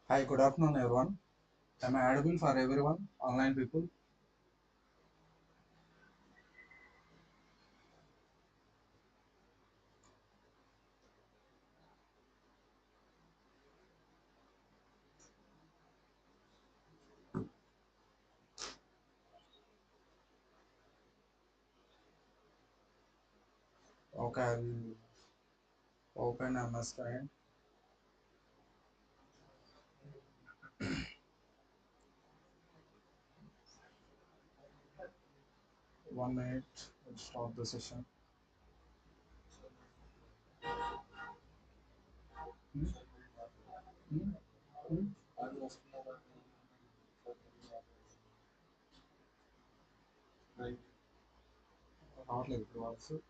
Hi, good afternoon, everyone. Am I audible for everyone, online people? Okay, I will open MS Paint. 1 minute, we'll start the session. Hmm? Hmm? Hmm? Right. Not like it also.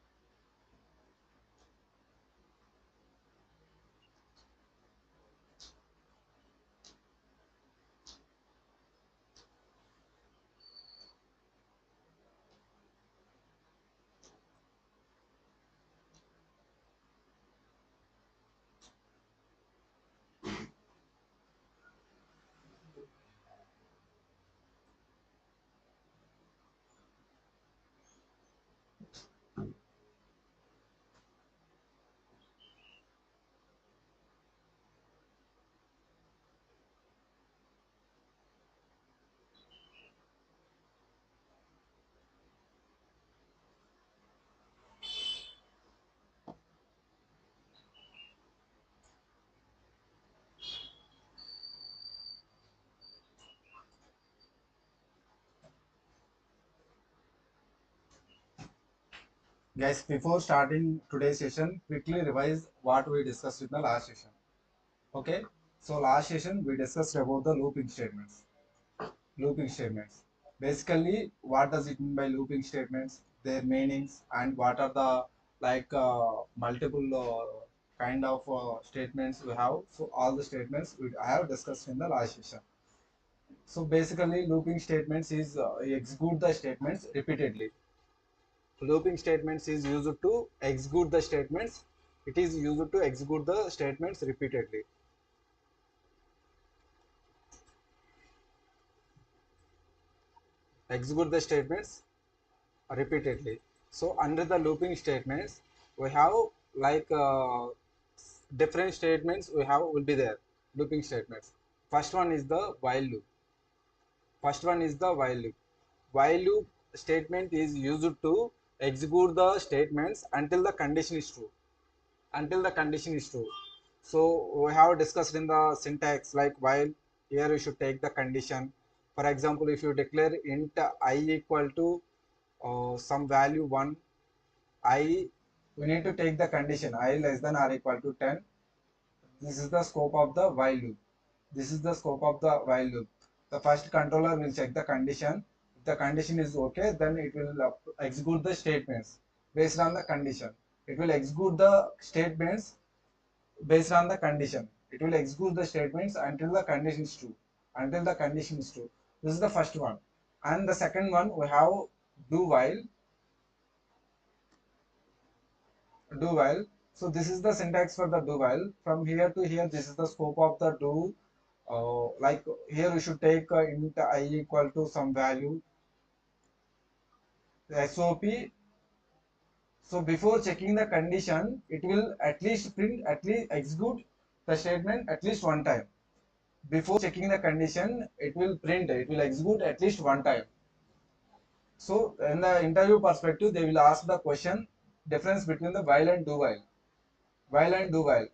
Guys, before starting today's session, quickly revise what we discussed in the last session. Okay, so last session we discussed about the looping statements. Looping statements. Basically, what does it mean by looping statements, their meanings, and what are the multiple kind of statements we have. So all the statements I have discussed in the last session. So basically, looping statements is execute the statements repeatedly. Looping statements is used to execute the statements. It is used to execute the statements repeatedly. Execute the statements repeatedly. So under the looping statements, we have like different statements we have will be there. Looping statements. First one is the while loop. First one is the while loop. While loop statement is used to execute the statements until the condition is true. Until the condition is true. So we have discussed in the syntax like while here you should take the condition. For example, if you declare int I equal to some value 1, I we need to take the condition I less than or equal to 10. This is the scope of the while loop. This is the scope of the while loop. The first controller will check the condition. If the condition is okay, then it will execute the statements based on the condition. It will execute the statements based on the condition. It will execute the statements until the condition is true. Until the condition is true. This is the first one. And the second one we have do while. Do while. So this is the syntax for the do while. From here to here, this is the scope of the do. Like here we should take int I equal to some value SOP. So before checking the condition, it will at least print, at least execute the statement at least one time. Before checking the condition, it will print, it will execute at least one time. So in the interview perspective, they will ask the question difference between the while and do while. While and do while.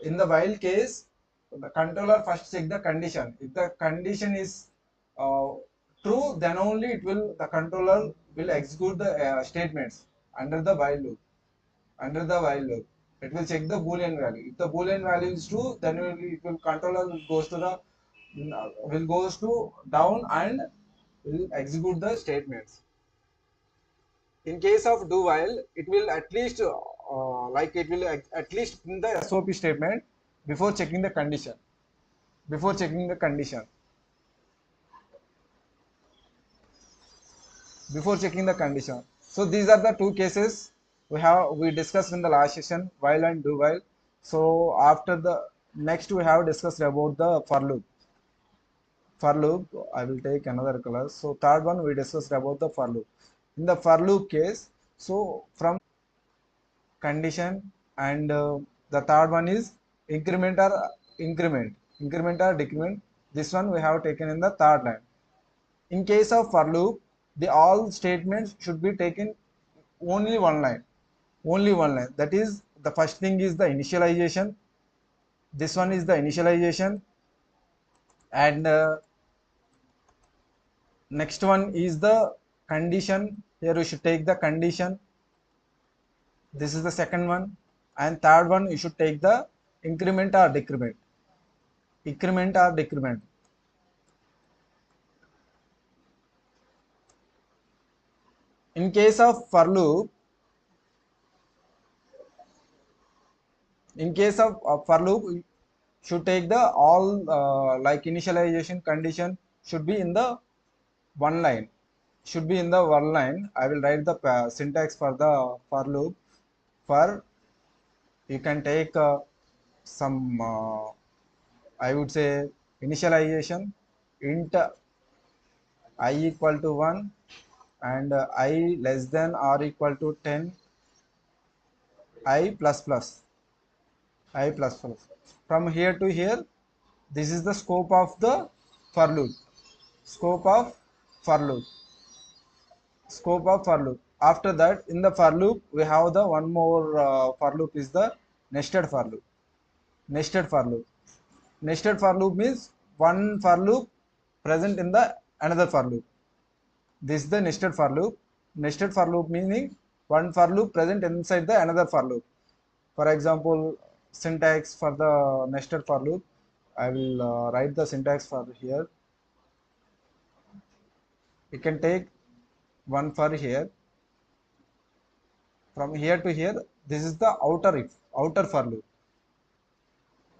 In the while case, the controller first check the condition. If the condition is uh, true, then only it will the controller will execute the statements under the while loop. Under the while loop, it will check the boolean value. If the boolean value is true, then it will controller will goes to the will goes to down and will execute the statements. In case of do while, it will at least like it will at least print the SOP statement before checking the condition. Before checking the condition. Before checking the condition. So these are the two cases we discussed in the last session, while and do while. So after the Next we have discussed about the for loop. For loop, I will take another color. So third one we discussed about the for loop. In the for loop case, so from condition and the third one is increment or increment, increment or decrement. This one we have taken in the third line. In case of for loop, the all statements should be taken only one line, only one line. That is, the first thing is the initialization. This one is the initialization, and next one is the condition. Here we should take the condition. This is the second one, and third one you should take the increment or decrement, increment or decrement. In case of for loop, in case of for loop, we should take the all like initialization condition should be in the one line, should be in the one line. I will write the syntax for the for loop. For you can take some I would say initialization int I equal to 1 and I less than or equal to 10 I plus plus I plus plus. From here to here, this is the scope of the for loop. Scope of for loop. Scope of for loop. After that, in the for loop, we have the one more for loop is the nested for loop. Nested for loop. Nested for loop means one for loop present in the another for loop. This is the nested for loop. Nested for loop meaning one for loop present inside the another for loop. For example, syntax for the nested for loop. I will write the syntax for here. You can take one for here. From here to here, this is the outer for loop.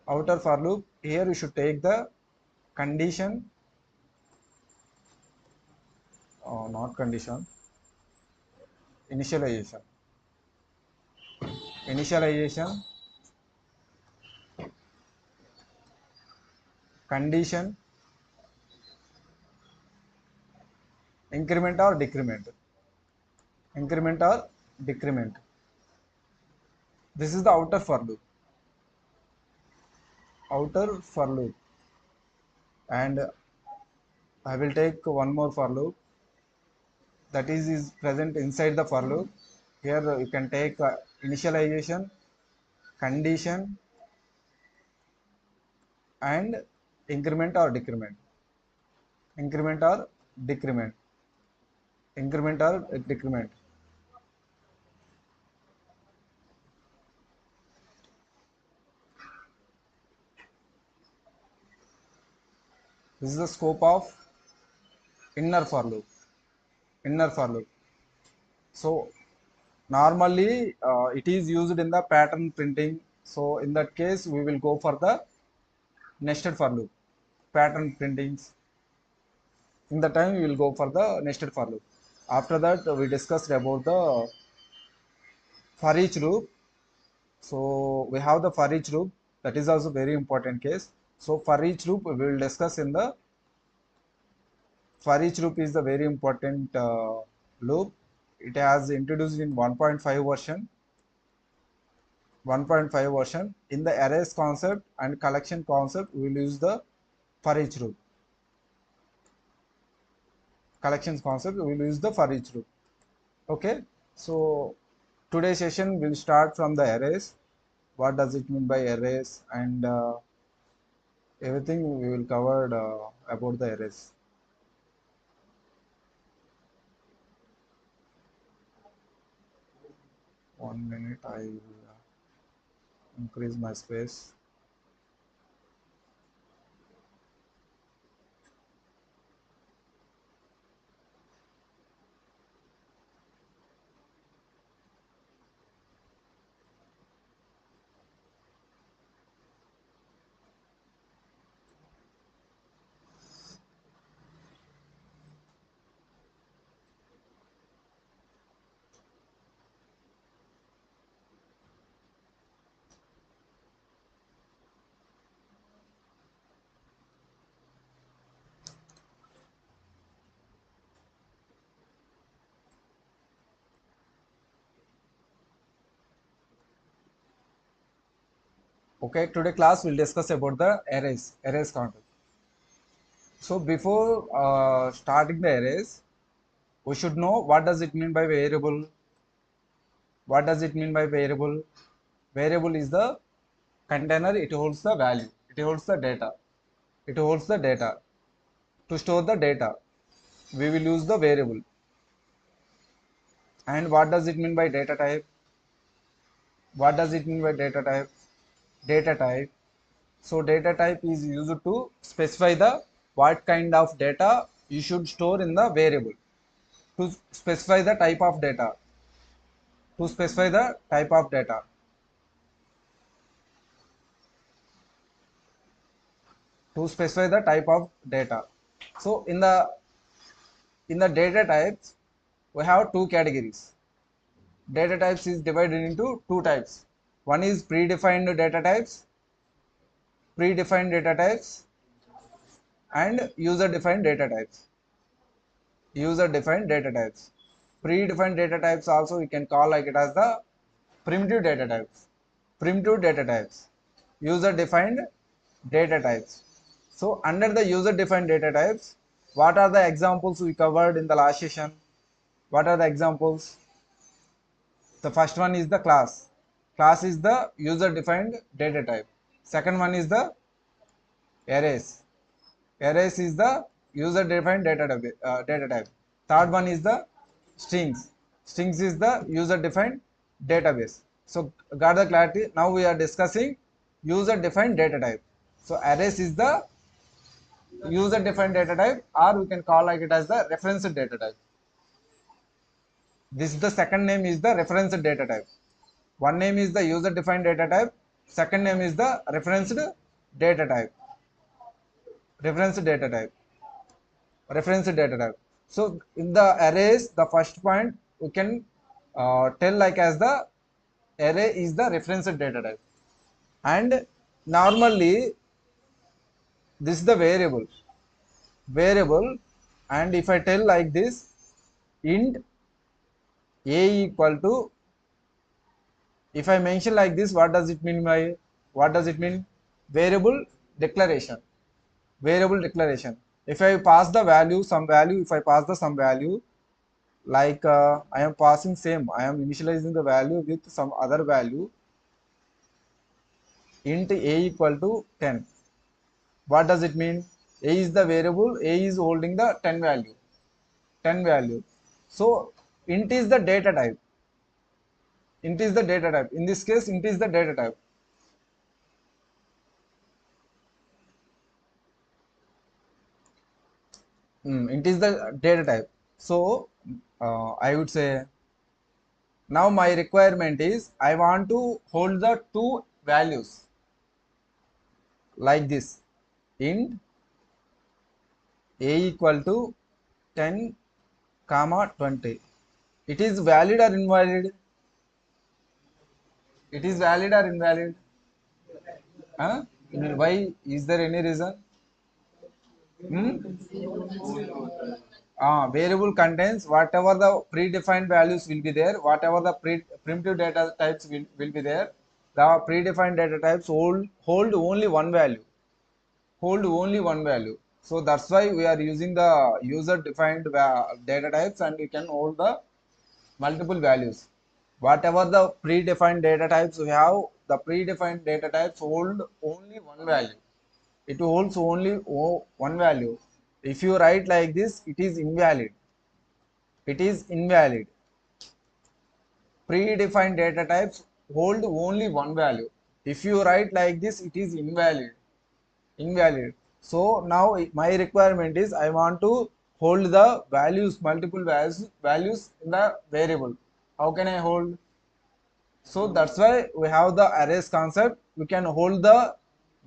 Outer for loop. Here you should take the condition, not condition, initialization. Initialization, condition, increment or decrement. Increment or decrement. This is the outer for loop. Outer for loop. And I will take one more for loop that is present inside the for loop. Here you can take initialization, condition, and increment or decrement. Increment or decrement. Increment or decrement. This is the scope of inner for loop. Inner for loop. So normally it is used in the pattern printing. So in that case, we will go for the nested for loop. Pattern printings. In the time, we will go for the nested for loop. After that, we discussed about the for each loop. So we have the for each loop. That is also very important case. So for each loop, we will discuss in the for each loop is the very important loop. It has introduced in 1.5 version. 1.5 version. In the arrays concept and collection concept, we will use the for each loop. Collections concept, we will use the for each loop. Okay. So today's session will start from the arrays. What does it mean by arrays, and everything we will cover about the arrays. 1 minute, I will increase my space. Okay, today class will discuss about the arrays concept. So before starting the arrays, we should know what does it mean by variable. What does it mean by variable? Variable is the container. It holds the value. It holds the data. It holds the data. To store the data, we will use the variable. And what does it mean by data type? What does it mean by data type? Data type. So data type is used to specify the what kind of data you should store in the variable. To specify the type of data. To specify the type of data. To specify the type of data. So in the data types, we have two categories. Data types is divided into two types. One is predefined data types, and user defined data types. User defined data types. Predefined data types also we can call like it as the primitive data types. Primitive data types. User defined data types. So under the user defined data types, what are the examples we covered in the last session? What are the examples? The first one is the class. Class is the user defined data type. Second one is the arrays. Arrays is the user defined data type. Third one is the strings. Strings is the user defined database. So got the clarity. Now we are discussing user defined data type. So arrays is the user defined data type, or we can call like it as the reference data type. This is the second name is the reference data type. One name is the user defined data type. Second name is the referenced data type. Reference data type. Reference data type. So in the arrays, the first point we can tell like as the array is the reference data type. And normally this is the variable, and if I tell like this, int a equal to, if I mention like this, what does it mean by, what does it mean? Variable declaration. Variable declaration. If I pass the value, some value, if I pass the some value, like I am passing same, I am initializing the value with some other value, int a equal to 10. What does it mean? A is the variable, a is holding the 10 value. 10 value. So int is the data type. Int is the data type. In this case, int is the data type. Int is the data type. So I would say now my requirement is I want to hold the two values like this. Int a equal to 10 comma 20. It is valid or invalid? It is valid or invalid? Huh? Why? Is there any reason? Hmm? Variable contains whatever the predefined values will be there, whatever the primitive data types will be there. The predefined data types hold only one value. Hold only one value. So that's why we are using the user defined data types, and we can hold the multiple values. Whatever the predefined data types we have, the predefined data types hold only one value. It holds only one value. If you write like this, it is invalid. It is invalid. Predefined data types hold only one value. If you write like this, it is invalid. Invalid. So now my requirement is I want to hold the values, multiple values in the variable. How can I hold? So that's why we have the arrays concept. We can hold the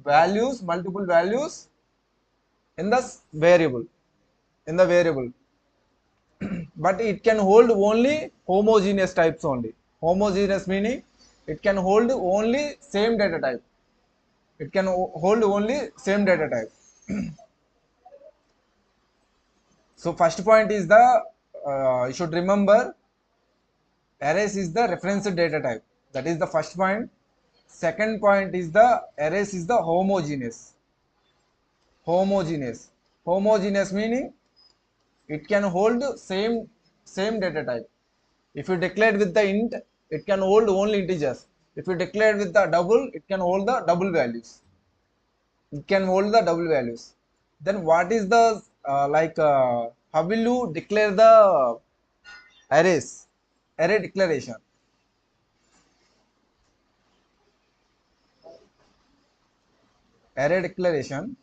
values, multiple values in the variable. In the variable. But it can hold only homogeneous types only. Homogeneous meaning it can hold only same data type. It can hold only same data type. So first point is the you should remember arrays is the reference data type. That is the first point. Second point is the arrays is the homogeneous. Homogeneous. Homogeneous meaning it can hold same data type. If you declared with the int, it can hold only integers. If you declared with the double, it can hold the double values. It can hold the double values. Then what is the how will you declare the arrays? Array declaration. Array declaration.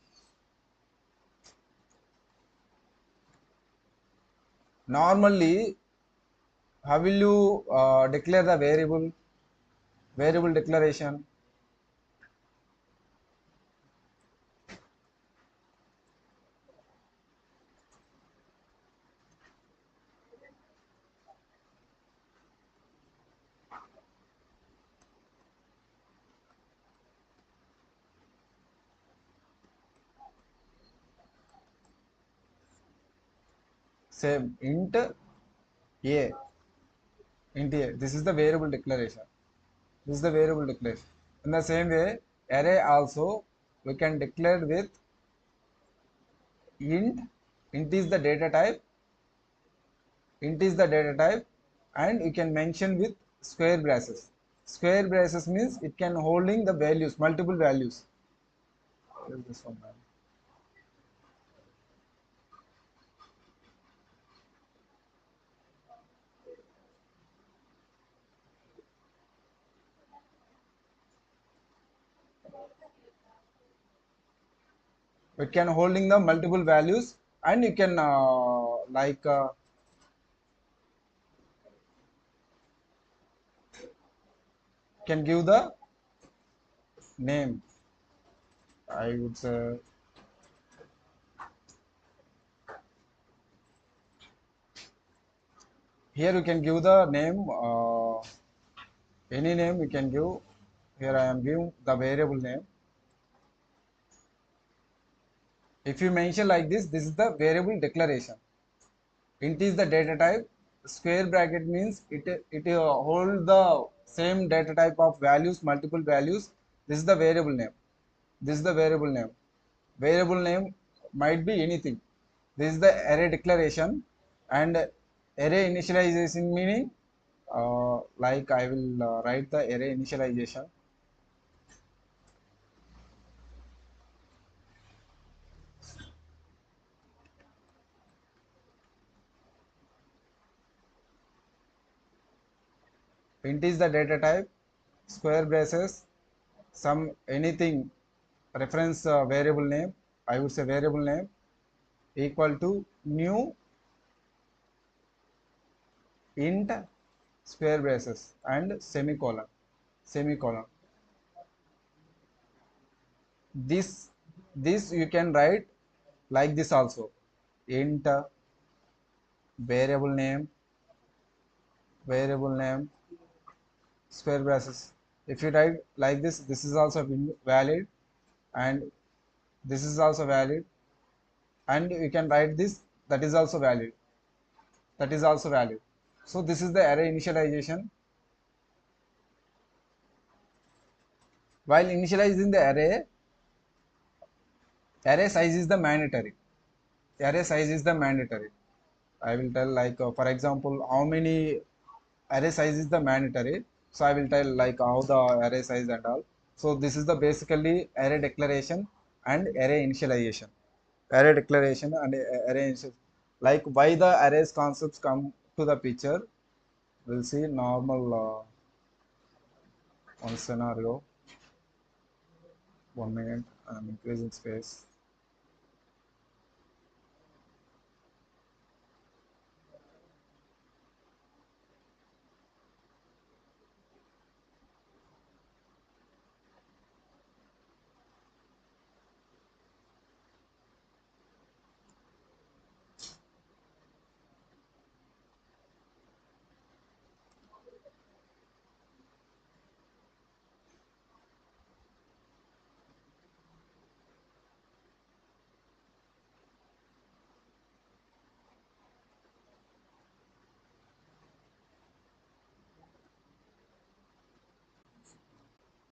Normally, how will you declare the variable? Variable declaration. Same int a. Int a. This is the variable declaration. This is the variable declaration. In the same way, array also we can declare with int. Int is the data type. Int is the data type, and you can mention with square braces. Square braces means it can holding the values, multiple values. This one, man. It can holding the multiple values, and you can can give the name. I would say here you can give the name. Any name you can give. Here I am giving the variable name. If you mention like this is the variable declaration. Int is the data type. Square bracket means it hold the same data type of values, multiple values. This is the variable name. This is the variable name. Variable name might be anything. This is the array declaration, and array initialization meaning like I will write the array initialization. Int is the data type. Square braces, some anything reference variable name. I would say variable name equal to new int square braces and semicolon. Semicolon. This you can write like this also. Int variable name square braces. If you write like this is also valid, and this is also valid, and you can write this, that is also valid, that is also valid. So this is the array initialization. While initializing the array size is the mandatory. Array size is the mandatory. I will tell like for example how many array size is the mandatory. So I will tell like how the array size and all. So this is the basically array declaration and array initialization. Array declaration and array initialization. Like why the arrays concepts come to the picture. We'll see normal one scenario. 1 minute. I'm increasing space.